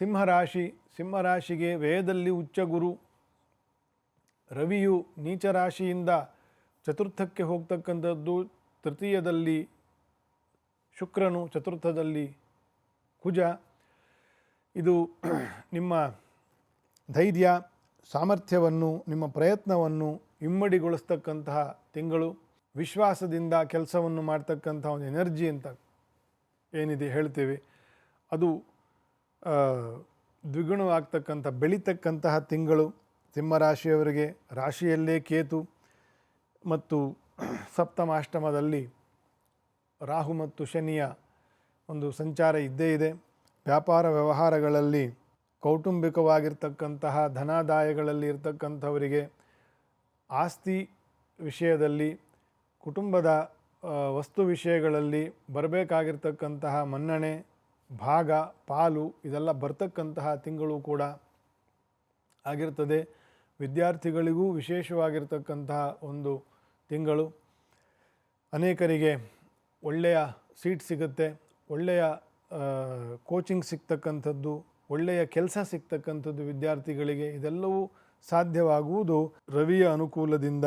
ಸಿಂಹರಾಶಿಗೆ ವ್ಯಯದಲ್ಲಿ ಉಚ್ಚ ಗುರು, ರವಿಯು ನೀಚ ರಾಶಿಯಿಂದ ಚತುರ್ಥಕ್ಕೆ ಹೋಗ್ತಕ್ಕಂಥದ್ದು, ತೃತೀಯದಲ್ಲಿ ಶುಕ್ರನು, ಚತುರ್ಥದಲ್ಲಿ ಕುಜ. ಇದು ನಿಮ್ಮ ಧೈರ್ಯ, ಸಾಮರ್ಥ್ಯವನ್ನು, ನಿಮ್ಮ ಪ್ರಯತ್ನವನ್ನು ಇಮ್ಮಡಿಗೊಳಿಸ್ತಕ್ಕಂತಹ ತಿಂಗಳು. ವಿಶ್ವಾಸದಿಂದ ಕೆಲಸವನ್ನು ಮಾಡ್ತಕ್ಕಂಥ ಒಂದು ಎನರ್ಜಿ ಅಂತ ಏನಿದೆ ಹೇಳ್ತೇವೆ, ಅದು ದ್ವಿಗುಣವಾಗ್ತಕ್ಕಂಥ ಬೆಳೀತಕ್ಕಂತಹ ತಿಂಗಳು ಸಿಂಹರಾಶಿಯವರಿಗೆ. ರಾಶಿಯಲ್ಲೇ ಕೇತು ಮತ್ತು ಸಪ್ತಮಾಷ್ಟಮದಲ್ಲಿ ರಾಹು ಮತ್ತು ಶನಿಯ ಒಂದು ಸಂಚಾರ ಇದ್ದೇ ಇದೆ. ವ್ಯಾಪಾರ ವ್ಯವಹಾರಗಳಲ್ಲಿ, ಕೌಟುಂಬಿಕವಾಗಿರ್ತಕ್ಕಂತಹ ಧನಾದಾಯಗಳಲ್ಲಿ ಇರ್ತಕ್ಕಂಥವರಿಗೆ, ಆಸ್ತಿ ವಿಷಯದಲ್ಲಿ, ಕುಟುಂಬದ ವಸ್ತು ವಿಷಯಗಳಲ್ಲಿ ಬರಬೇಕಾಗಿರ್ತಕ್ಕಂತಹ ಮನ್ನಣೆ, ಭಾಗ, ಪಾಲು ಇದೆಲ್ಲ ಬರ್ತಕ್ಕಂತಹ ತಿಂಗಳು ಕೂಡ ಆಗಿರ್ತದೆ. ವಿದ್ಯಾರ್ಥಿಗಳಿಗೂ ವಿಶೇಷವಾಗಿರ್ತಕ್ಕಂತಹ ಒಂದು ತಿಂಗಳು. ಅನೇಕರಿಗೆ ಒಳ್ಳೆಯ ಸೀಟ್ ಸಿಗುತ್ತೆ, ಒಳ್ಳೆಯ ಕೋಚಿಂಗ್ ಸಿಗ್ತಕ್ಕಂಥದ್ದು, ಒಳ್ಳೆಯ ಕೆಲಸ ಸಿಗ್ತಕ್ಕಂಥದ್ದು ವಿದ್ಯಾರ್ಥಿಗಳಿಗೆ. ಇದೆಲ್ಲವೂ ಸಾಧ್ಯವಾಗುವುದು ರವಿಯ ಅನುಕೂಲದಿಂದ.